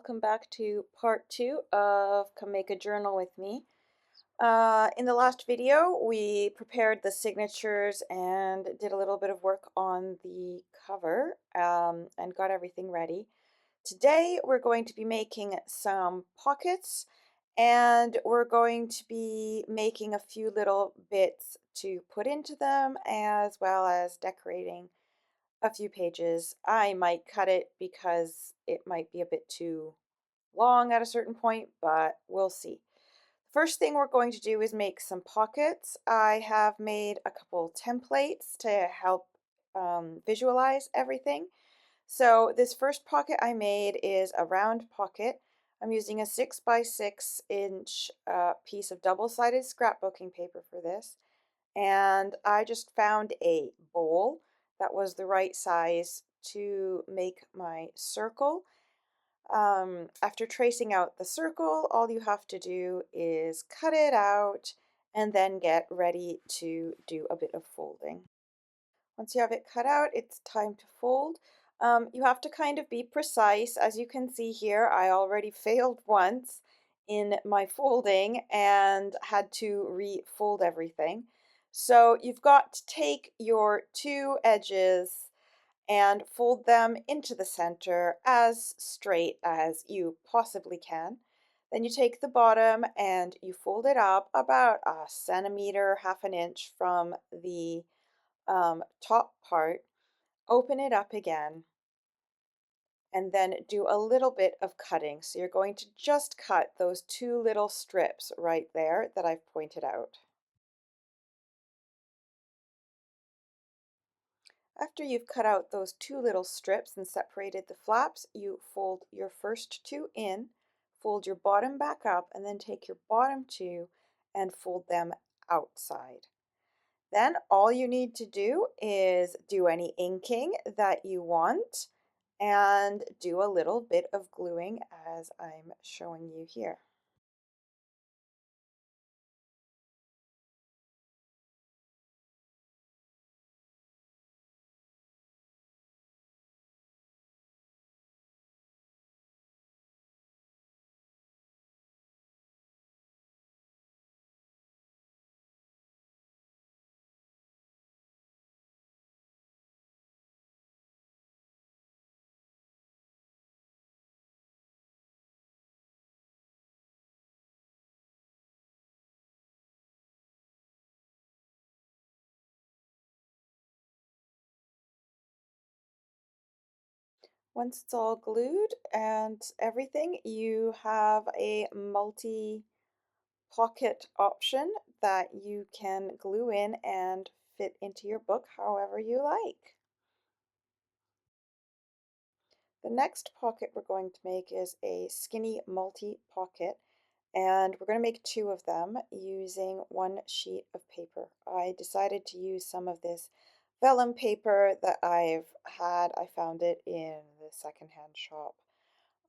welcome back to part 2 of Come Make a Journal with me. In the last video, we prepared the signatures and did a little bit of work on the cover and got everything ready. Today, we're going to be making some pockets and we're going to be making a few little bits to put into them as well as decorating a few pages. I might cut it because it might be a bit too long at a certain point, but we'll see. First thing we're going to do is make some pockets. I have made a couple templates to help visualize everything. So this first pocket I made is a round pocket. I'm using a 6 by 6 inch piece of double-sided scrapbooking paper for this. And I just found a bowl that was the right size to make my circle. After tracing out the circle, all you have to do is cut it out and then get ready to do a bit of folding. Once you have it cut out, it's time to fold. You have to kind of be precise. As you can see here, I already failed once in my folding and had to refold everything. So you've got to take your two edges and fold them into the center as straight as you possibly can. Then you take the bottom and you fold it up about a centimeter, half an inch from the top part, open it up again, and then do a little bit of cutting. So you're going to just cut those two little strips right there that I've pointed out. After you've cut out those two little strips and separated the flaps, you fold your first two in, fold your bottom back up, and then take your bottom two and fold them outside. Then all you need to do is do any inking that you want and do a little bit of gluing as I'm showing you here. Once it's all glued and everything, you have a multi-pocket option that you can glue in and fit into your book however you like. The next pocket we're going to make is a skinny multi-pocket, and we're going to make two of them using one sheet of paper. I decided to use some of this vellum paper that I've had. I found it in the secondhand shop.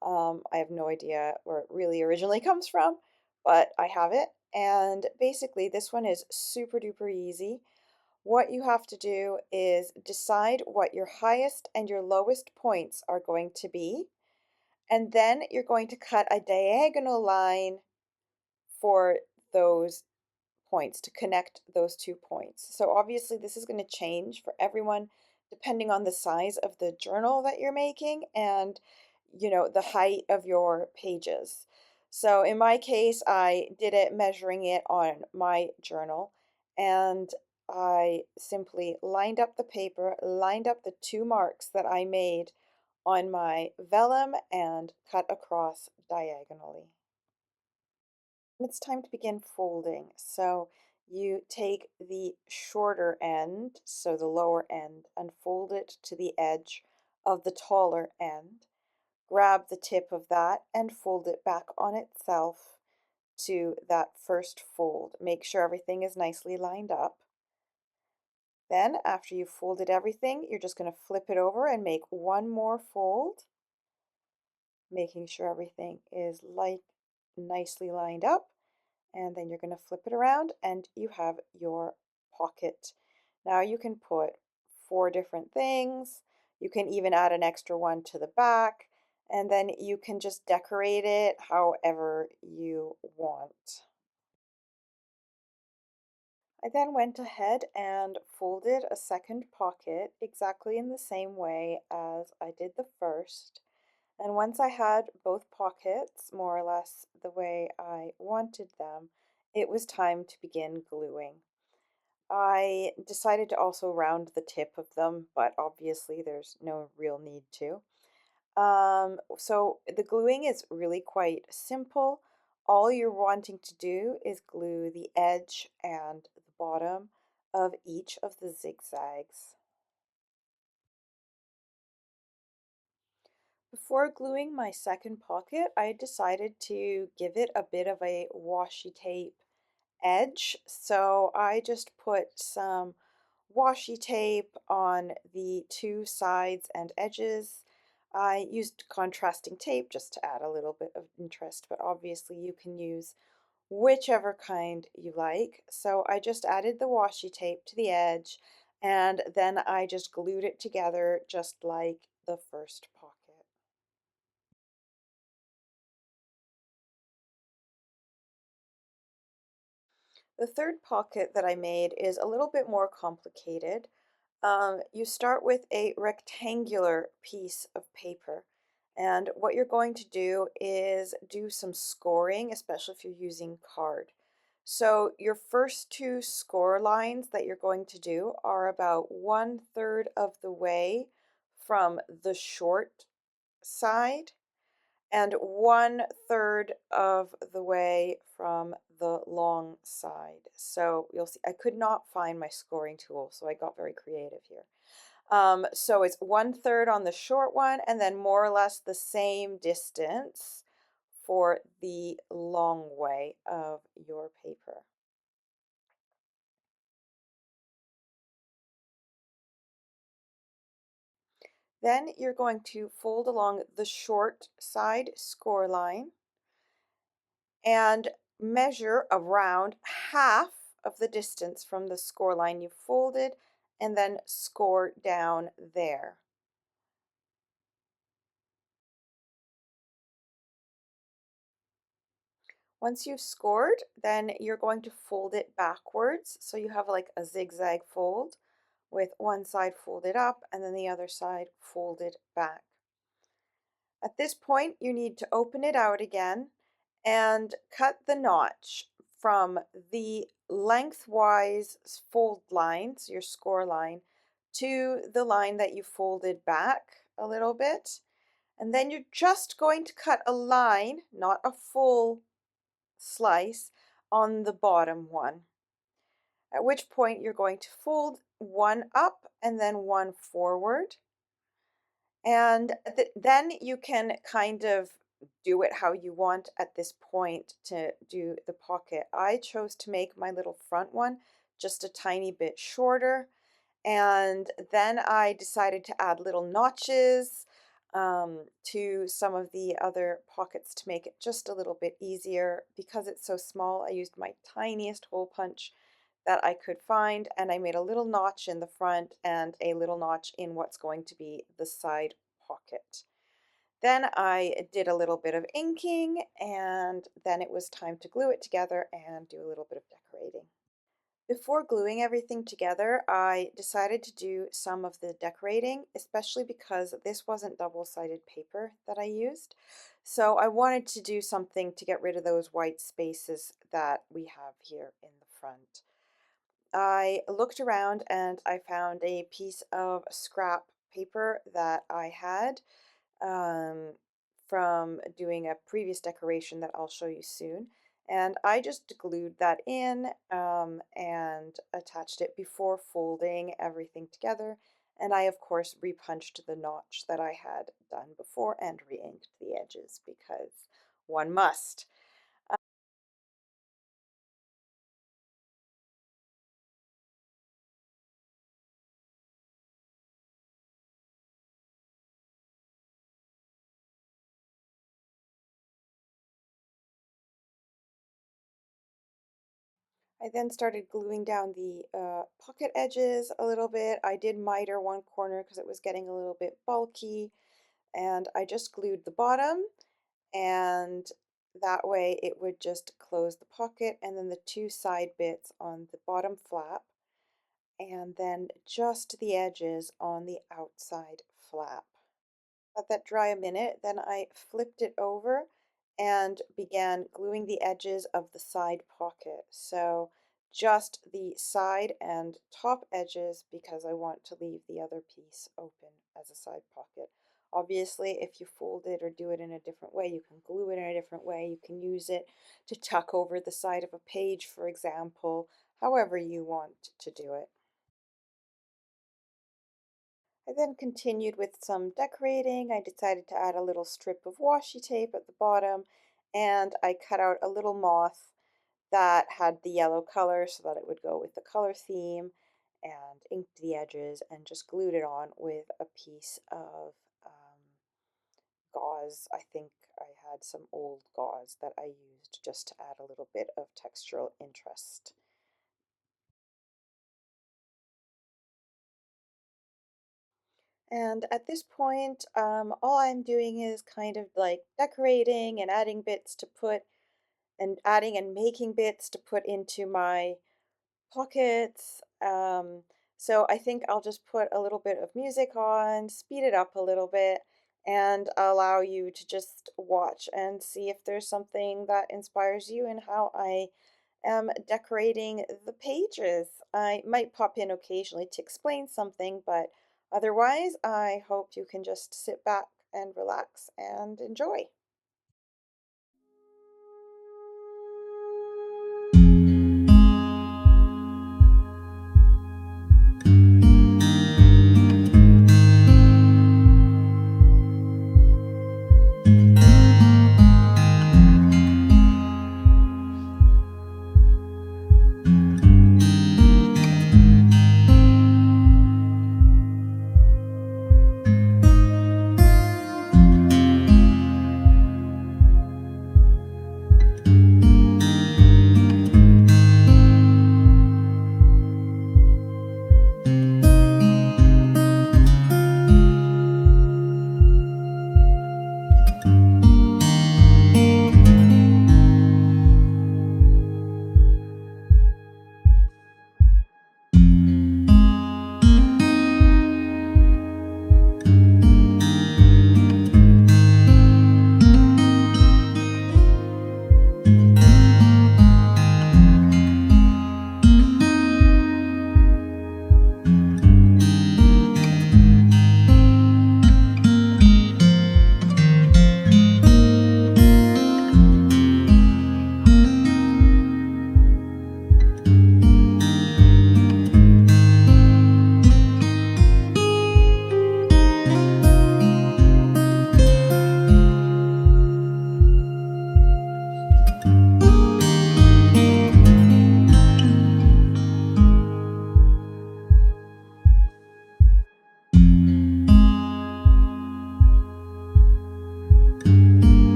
I have no idea where it really originally comes from, but I have it. And basically, this one is super duper easy. What you have to do is decide what your highest and your lowest points are going to be, and then you're going to cut a diagonal line for those points to connect those 2 points. So obviously this is going to change for everyone depending on the size of the journal that you're making and the height of your pages. So in my case, I did it measuring it on my journal, and I simply lined up the paper, lined up the two marks that I made on my vellum and cut across diagonally. It's time to begin folding. So you take the shorter end, so the lower end, and fold it to the edge of the taller end. Grab the tip of that and fold it back on itself to that first fold. Make sure everything is nicely lined up. Then after you've folded everything, you're just going to flip it over and make one more fold, making sure everything is nicely lined up. And then you're going to flip it around and you have your pocket. Now you can put 4 different things. You can even add an extra one to the back, And then you can just decorate it however you want. I then went ahead and folded a second pocket exactly in the same way as I did the first. And once I had both pockets more or less the way I wanted them, it was time to begin gluing. I decided to also round the tip of them, but obviously there's no real need to. So the gluing is really quite simple. All you're wanting to do is glue the edge and the bottom of each of the zigzags. Before gluing my second pocket, I decided to give it a bit of a washi tape edge. So I just put some washi tape on the two sides and edges. I used contrasting tape just to add a little bit of interest, but obviously you can use whichever kind you like. So I just added the washi tape to the edge and then I just glued it together just like the first pocket. The third pocket that I made is a little bit more complicated. You start with a rectangular piece of paper, and what you're going to do is do some scoring, especially if you're using card. So your first two score lines that you're going to do are about 1/3 of the way from the short side and 1/3 of the way from the long side. So you'll see, I could not find my scoring tool, so I got very creative here. So it's 1/3 on the short one, and then more or less the same distance for the long way of your paper. Then you're going to fold along the short side score line and measure around half of the distance from the score line you folded and then score down there. Once you've scored, then you're going to fold it backwards. So you have like a zigzag fold with one side folded up and then the other side folded back. At this point, you need to open it out again and cut the notch from the lengthwise fold line, so your score line, to the line that you folded back a little bit. And then you're just going to cut a line, not a full slice, on the bottom one. At which point you're going to fold one up and then one forward. And then you can kind of do it how you want at this point to do the pocket. I chose to make my little front one just a tiny bit shorter. And then I decided to add little notches to some of the other pockets to make it just a little bit easier. Because it's so small, I used my tiniest hole punch that I could find, and I made a little notch in the front and a little notch in what's going to be the side pocket. Then I did a little bit of inking, and then it was time to glue it together and do a little bit of decorating. Before gluing everything together, I decided to do some of the decorating, especially because this wasn't double-sided paper that I used. So I wanted to do something to get rid of those white spaces that we have here in the front. I looked around and I found a piece of scrap paper that I had um, from doing a previous decoration that I'll show you soon. And I just glued that in and attached it before folding everything together. And I, of course, repunched the notch that I had done before and re-inked the edges because one must. I then started gluing down the pocket edges a little bit. I did miter one corner because it was getting a little bit bulky. and I just glued the bottom, and that way it would just close the pocket, and then the two side bits on the bottom flap, and then just the edges on the outside flap. Let that dry a minute, then I flipped it over and began gluing the edges of the side pocket. So just the side and top edges, because I want to leave the other piece open as a side pocket. Obviously, if you fold it or do it in a different way, you can glue it in a different way. You can use it to tuck over the side of a page, for example, however you want to do it. I then continued with some decorating. I decided to add a little strip of washi tape at the bottom, and I cut out a little moth that had the yellow color so that it would go with the color theme, and inked the edges and just glued it on with a piece of gauze. I think I had some old gauze that I used just to add a little bit of textural interest. And at this point, all I'm doing is kind of like decorating and adding bits to put, and adding and making bits to put into my pockets. So I think I'll just put a little bit of music on, speed it up a little bit, and allow you to just watch and see if there's something that inspires you in how I am decorating the pages. I might pop in occasionally to explain something, but otherwise, I hope you can just sit back and relax and enjoy.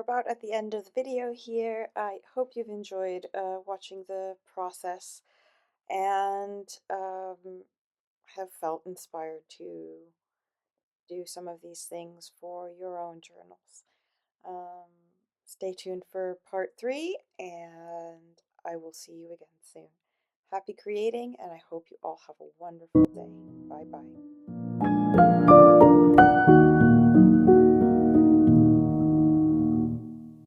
about at the end of the video here. I hope you've enjoyed watching the process and have felt inspired to do some of these things for your own journals. Um, Stay tuned for part 3, and I will see you again soon. Happy creating, and I hope you all have a wonderful day. Bye bye.